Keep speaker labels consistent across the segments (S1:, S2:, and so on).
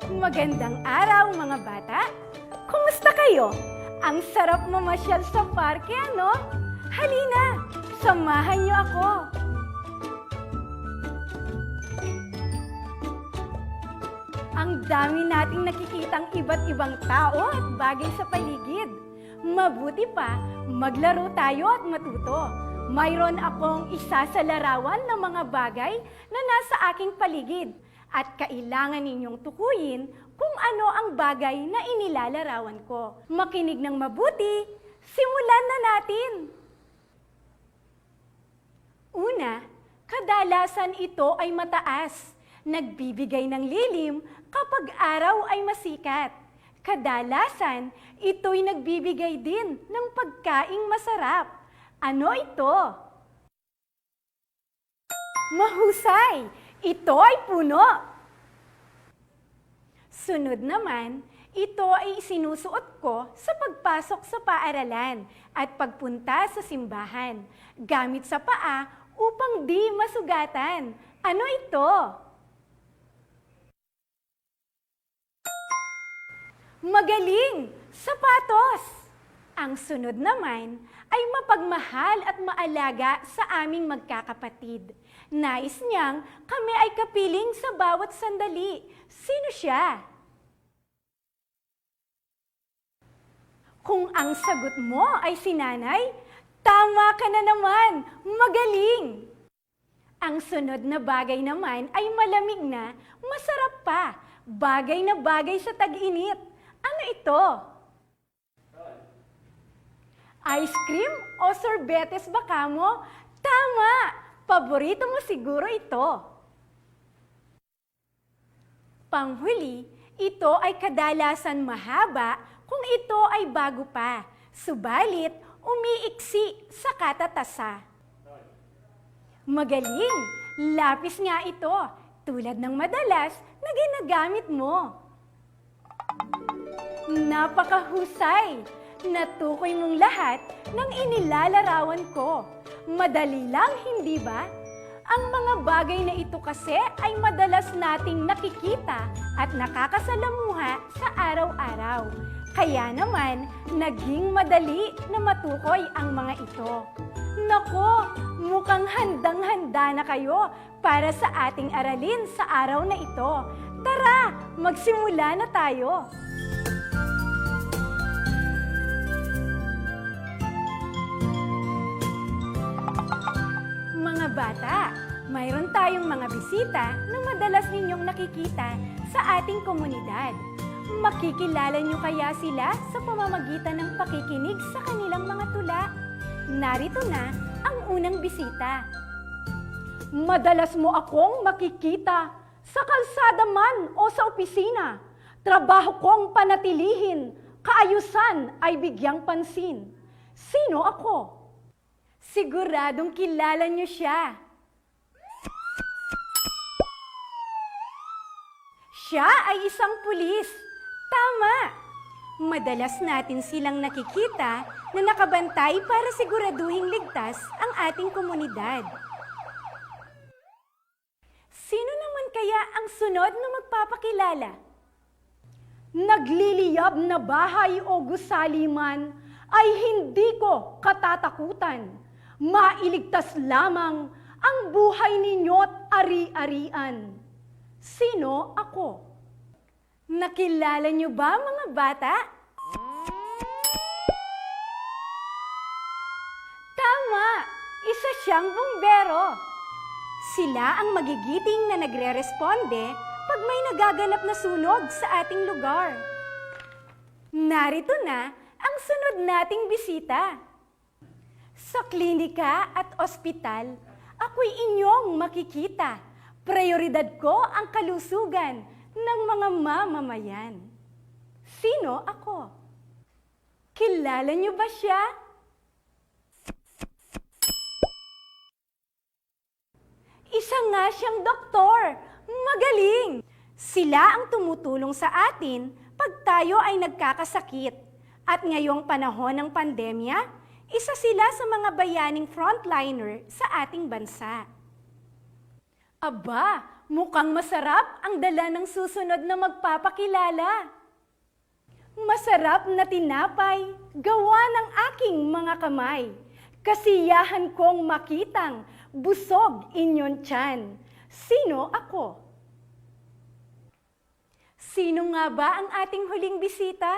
S1: Magandang araw mga bata! Kumusta kayo? Ang sarap mamasyal sa parke, ano? Halina, samahan niyo ako! Ang dami nating nakikitang iba't ibang tao at bagay sa paligid. Mabuti pa, maglaro tayo at matuto. Mayroon akong isa sa larawan ng mga bagay na nasa aking paligid. At kailangan ninyong tukuyin kung ano ang bagay na inilalarawan ko. Makinig ng mabuti, simulan na natin! Una, kadalasan ito ay mataas. Nagbibigay ng lilim kapag araw ay masikat. Kadalasan, ito'y nagbibigay din ng pagkaing masarap. Ano ito? Mahusay! Ito ay puno! Sunod naman, ito ay isinusuot ko sa pagpasok sa paaralan at pagpunta sa simbahan, gamit sa paa upang di masugatan. Ano ito? Magaling! Sapatos! Ang sunod naman ay mapagmahal at maalaga sa aming magkakapatid. Nais niyang kami ay kapiling sa bawat sandali. Sino siya? Kung ang sagot mo ay si nanay, tama ka na naman! Magaling! Ang sunod na bagay naman ay malamig na, masarap pa. Bagay na bagay sa tag-init. Ano ito? Ice cream o sorbetes ba kamo? Tama! Paborito mo siguro ito. Panghuli, ito ay kadalasan mahaba kung ito ay bago pa. Subalit, umiiksi sa katatasa. Magaling! Lapis nga ito, tulad ng madalas na ginagamit mo. Napakahusay! Natukoy mong lahat ng inilalarawan ko. Madali lang, hindi ba? Ang mga bagay na ito kasi ay madalas nating nakikita at nakakasalamuha sa araw-araw. Kaya naman, naging madali na matukoy ang mga ito. Nako, mukhang handang-handa na kayo para sa ating aralin sa araw na ito. Tara, magsimula na tayo! Mga bata, mayroon tayong mga bisita na madalas ninyong nakikita sa ating komunidad. Makikilala nyo kaya sila sa pamamagitan ng pakikinig sa kanilang mga tula? Narito na ang unang bisita. Madalas mo akong makikita sa kalsada man o sa opisina. Trabaho kong panatilihin, kaayusan ay bigyang pansin. Sino ako? Siguradong kilala niyo siya. Siya ay isang pulis. Tama! Madalas natin silang nakikita na nakabantay para siguraduhing ligtas ang ating komunidad. Sino naman kaya ang sunod na magpapakilala? Nagliliyab na bahay o gusali man ay hindi ko katatakutan. Mailigtas lamang ang buhay ninyo't ari-arian. Sino ako? Nakilala niyo ba mga bata? Tama! Isa siyang bumbero. Sila ang magigiting na nagre-responde pag may nagaganap na sunog sa ating lugar. Narito na ang sunod nating bisita. Sa klinika at ospital, ako'y inyong makikita. Prioridad ko ang kalusugan ng mga mamamayan. Sino ako? Kilala niyo ba siya? Isa nga siyang doktor. Magaling! Sila ang tumutulong sa atin pag tayo ay nagkakasakit. At ngayong panahon ng pandemya, isa sila sa mga bayaning frontliner sa ating bansa. Aba, mukhang masarap ang dala ng susunod na magpapakilala. Masarap na tinapay, gawa ng aking mga kamay. Kasiyahan kong makitang busog inyon tiyan. Sino ako? Sino nga ba ang ating huling bisita?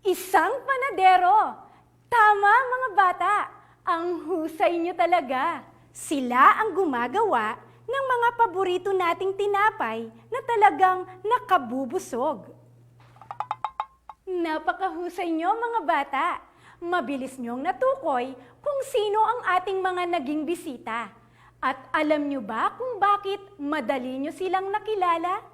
S1: Isang panadero. Tama mga bata, ang husay niyo talaga. Sila ang gumagawa ng mga paborito nating tinapay na talagang nakabubusog. Napakahusay niyo mga bata. Mabilis niyong natukoy kung sino ang ating mga naging bisita. At alam niyo ba kung bakit madali niyo silang nakilala?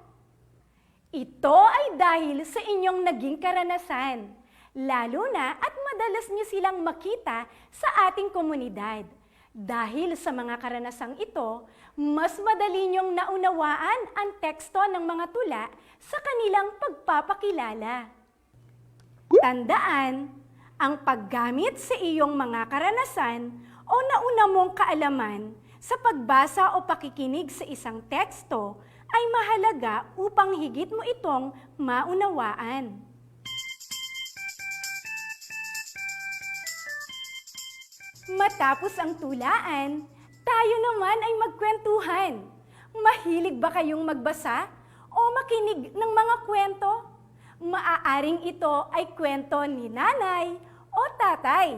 S1: Ito ay dahil sa inyong naging karanasan. Lalo na at madalas niyo silang makita sa ating komunidad. Dahil sa mga karanasang ito, mas madali niyong naunawaan ang teksto ng mga tula sa kanilang pagpapakilala. Tandaan, ang paggamit sa iyong mga karanasan o nauna mong kaalaman sa pagbasa o pakikinig sa isang teksto ay mahalaga upang higit mo itong maunawaan. Matapos ang tulaan, tayo naman ay magkwentuhan. Mahilig ba kayong magbasa o makinig ng mga kwento? Maaaring ito ay kwento ni nanay o tatay,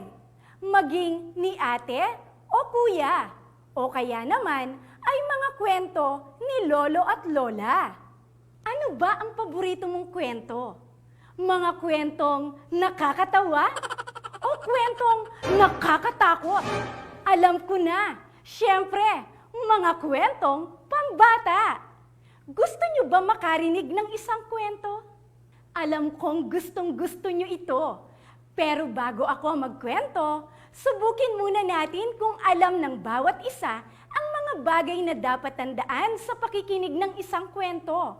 S1: maging ni ate o kuya, o kaya naman ay mga kwento ni lolo at lola. Ano ba ang paborito mong kwento? Mga kwentong nakakatawa o kwentong nakakatakot? Alam ko na, syempre, mga kwentong pambata. Gusto nyo ba makarinig ng isang kwento? Alam kong gustong-gusto nyo ito. Pero bago ako magkwento, subukin muna natin kung alam ng bawat isa ang mga bagay na dapat tandaan sa pakikinig ng isang kwento.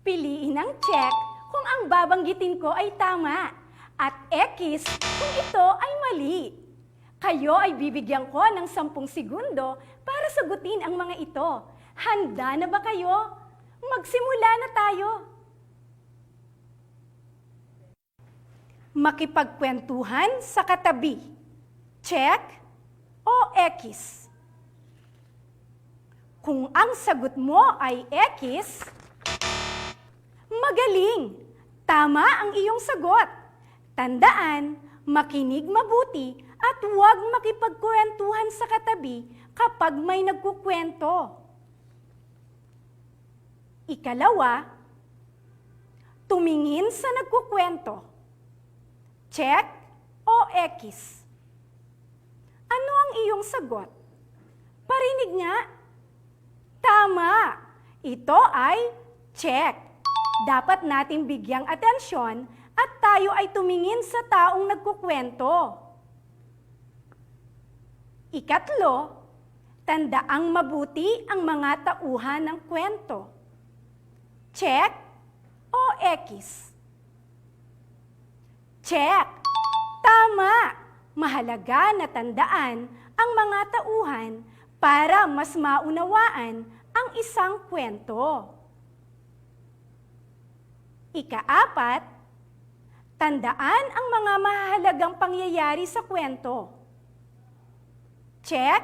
S1: Piliin ang check kung ang babanggitin ko ay tama at X kung ito ay mali. Kayo ay bibigyan ko ng 10 segundo para sagutin ang mga ito. Handa na ba kayo? Magsimula na tayo. Makipagkwentuhan sa katabi. Check o X? Kung ang sagot mo ay X, magaling! Tama ang iyong sagot. Tandaan, makinig mabuti at huwag makipagkwentuhan sa katabi kapag may nagkukwento. Ikalawa, tumingin sa nagkukwento. Check o X? Ano ang iyong sagot? Parinig nga. Tama! Ito ay check. Dapat natin bigyang atensyon at tayo ay tumingin sa taong nagkukwento. Ikatlo, tandaang mabuti ang mga tauhan ng kwento. Check o X? Check! Tama! Mahalaga na tandaan ang mga tauhan para mas maunawaan ang isang kwento. Ikaapat, tandaan ang mga mahalagang pangyayari sa kwento. Check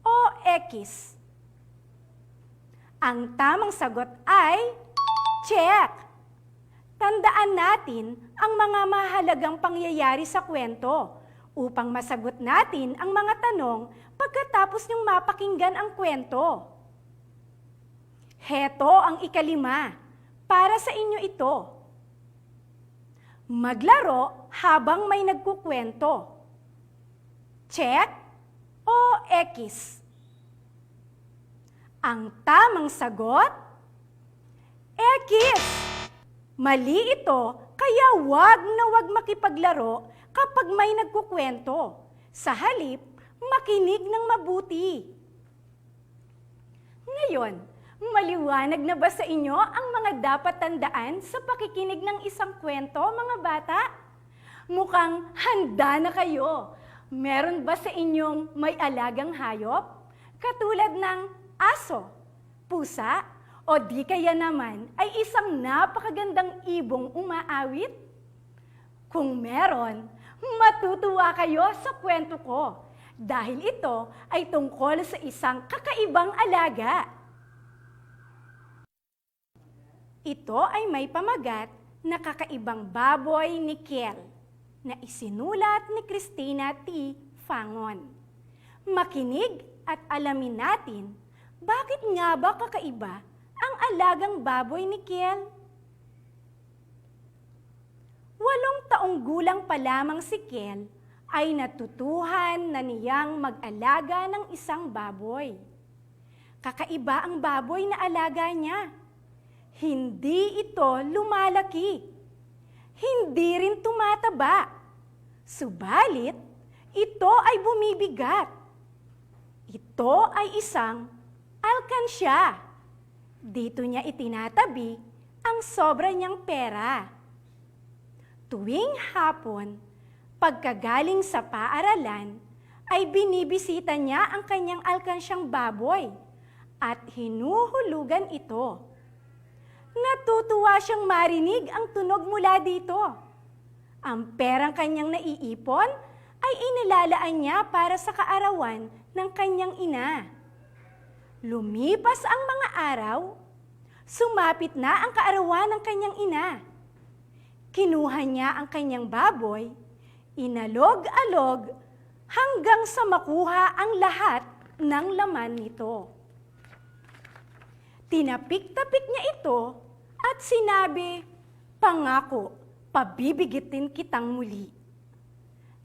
S1: o X? Ang tamang sagot ay check! Tandaan natin ang mga mahalagang pangyayari sa kwento upang masagot natin ang mga tanong pagkatapos niyong mapakinggan ang kwento. Heto ang ikalima, para sa inyo ito. Maglaro habang may nagkukwento. Check o X? Ang tamang sagot, X! Mali ito, kaya wag na wag makipaglaro kapag may nagkukwento. Sa halip, makinig ng mabuti. Ngayon, maliwanag na ba sa inyo ang mga dapat tandaan sa pakikinig ng isang kwento, mga bata? Mukhang handa na kayo. Meron ba sa inyong may alagang hayop? Katulad ng aso, pusa, o di kaya naman ay isang napakagandang ibong umaawit? Kung meron, matutuwa kayo sa kwento ko dahil ito ay tungkol sa isang kakaibang alaga. Ito ay may pamagat na Kakaibang Baboy ni Kel na isinulat ni Christina T. Fangon. Makinig at alamin natin bakit nga ba kakaiba ang alagang baboy ni Kel. 8 taong gulang pa lamang si Kel ay natutuhan na niyang mag-alaga ng isang baboy. Kakaiba ang baboy na alaga niya. Hindi ito lumalaki. Hindi rin tumataba. Subalit, ito ay bumibigat. Ito ay isang alkansya. Dito niya itinatabi ang sobra niyang pera. Tuwing hapon, pagkagaling sa paaralan, ay binibisita niya ang kanyang alkansyang baboy at hinuhulugan ito. Natutuwa siyang marinig ang tunog mula dito. Ang perang kanyang naiipon ay inilalaan niya para sa kaarawan ng kanyang ina. Lumipas ang mga araw, sumapit na ang kaarawan ng kanyang ina. Kinuha niya ang kanyang baboy, inalog-alog hanggang sa makuha ang lahat ng laman nito. Tinapik-tapik niya ito at sinabi, "Pangako, pabibigitin kitang muli."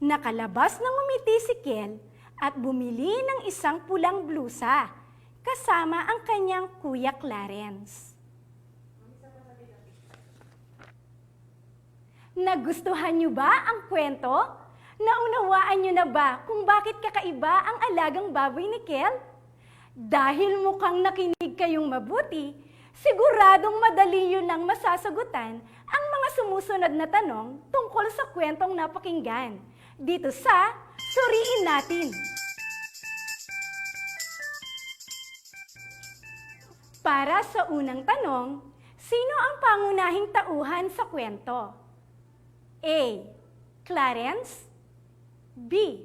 S1: Nakalabas ng umiti si Kel at bumili ng isang pulang blusa kasama ang kanyang Kuya Clarence. Nagustuhan niyo ba ang kwento? Naunawaan niyo na ba kung bakit kakaiba ang alagang baboy ni Kel? Dahil mukhang nakinig kayong mabuti, siguradong madali yun lang masasagutan ang mga sumusunod na tanong tungkol sa kwentong napakinggan. Dito sa Suriin Natin. Para sa unang tanong, sino ang pangunahing tauhan sa kwento? A. Clarence. B.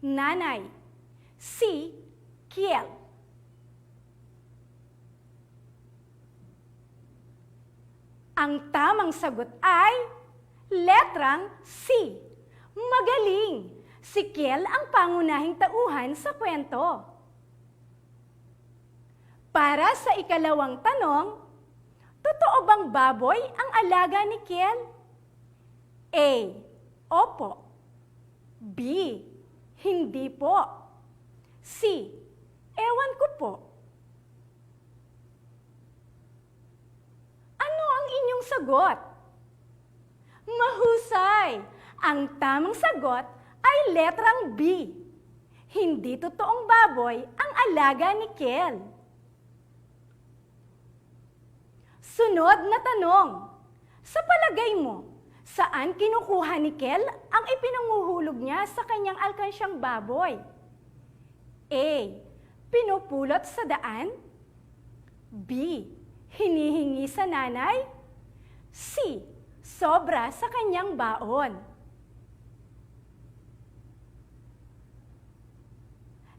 S1: Nanay. C. Kel. Ang tamang sagot ay letrang C. Magaling! Si Kel ang pangunahing tauhan sa kwento. Para sa ikalawang tanong, totoo bang baboy ang alaga ni Kel? A. Opo. B. Hindi po. C. Ewan ko po. Ano ang inyong sagot? Mahusay! Ang tamang sagot ay letrang B. Hindi totoong baboy ang alaga ni Kel. Sunod na tanong. Sa palagay mo, saan kinukuha ni Kel ang ipinanguhulog niya sa kanyang alkansyang baboy? A. Pinupulot sa daan. B. Hinihingi sa nanay. C. Sobra sa kanyang baon.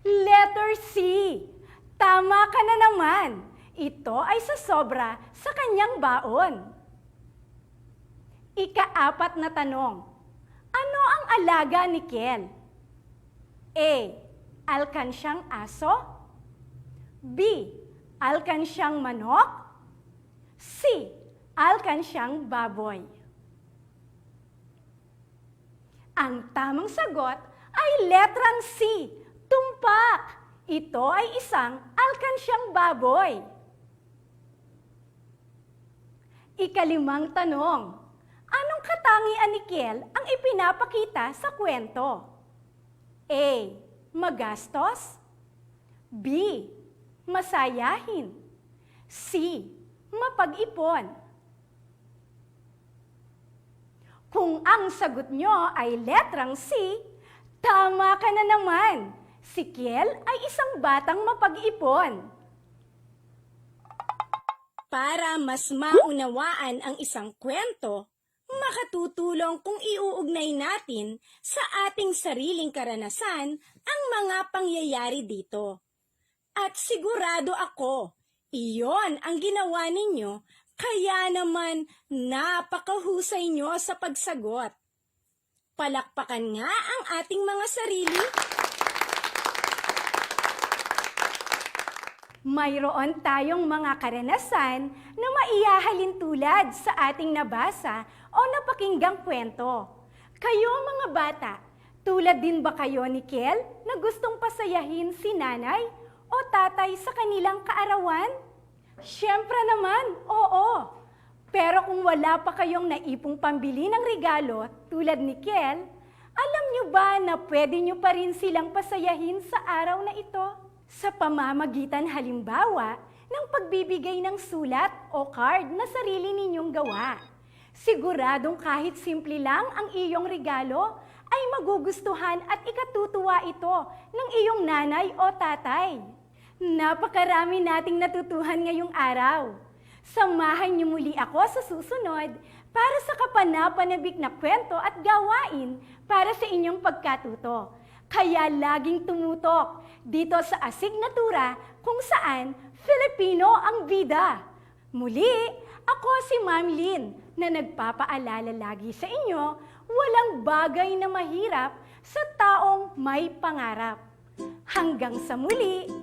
S1: Letter C. Tama ka na naman. Ito ay sa sobra sa kanyang baon. Ika-4 na tanong. Ano ang alaga ni Kel? A. Alkansyang aso. B. Alkansyang manok. C. Alkansyang baboy. Ang tamang sagot ay letrang C. Tumpak! Ito ay isang alkansyang baboy. Ika-5 tanong. Anong katangian ni Kel ang ipinapakita sa kwento? A. Magastos. B. Masayahin. C. Mapag-ipon. Kung ang sagot nyo ay letrang C, Tama ka na naman! Si Kiel ay isang batang mapag-ipon. Para mas maunawaan ang isang kwento, makatutulong kung iuugnay natin sa ating sariling karanasan ang mga pangyayari dito. At sigurado ako, iyon ang ginawa ninyo, kaya naman napakahusay nyo sa pagsagot. Palakpakan nga ang ating mga sarili. Mayroon tayong mga karanasan na maihahalin tulad sa ating nabasa o napakinggang kwento. Kayo mga bata, tulad din ba kayo ni Kiel na gustong pasayahin si nanay o tatay sa kanilang kaarawan? Siyempre naman, oo. Pero kung wala pa kayong naipong pambili ng regalo tulad ni Kiel, alam nyo ba na pwede nyo pa rin silang pasayahin sa araw na ito? Sa pamamagitan halimbawa ng pagbibigay ng sulat o card na sarili ninyong gawa. Siguradong kahit simple lang ang iyong regalo, ay magugustuhan at ikatutuwa ito ng iyong nanay o tatay. Napakarami nating natutuhan ngayong araw. Samahan niyo muli ako sa susunod para sa kapanapanabik na kwento at gawain para sa inyong pagkatuto. Kaya laging tumutok dito sa asignatura kung saan Filipino ang bida. Muli, ako si Ma'am Lynn na nagpapaalala lagi sa inyo, walang bagay na mahirap sa taong may pangarap. Hanggang sa muli!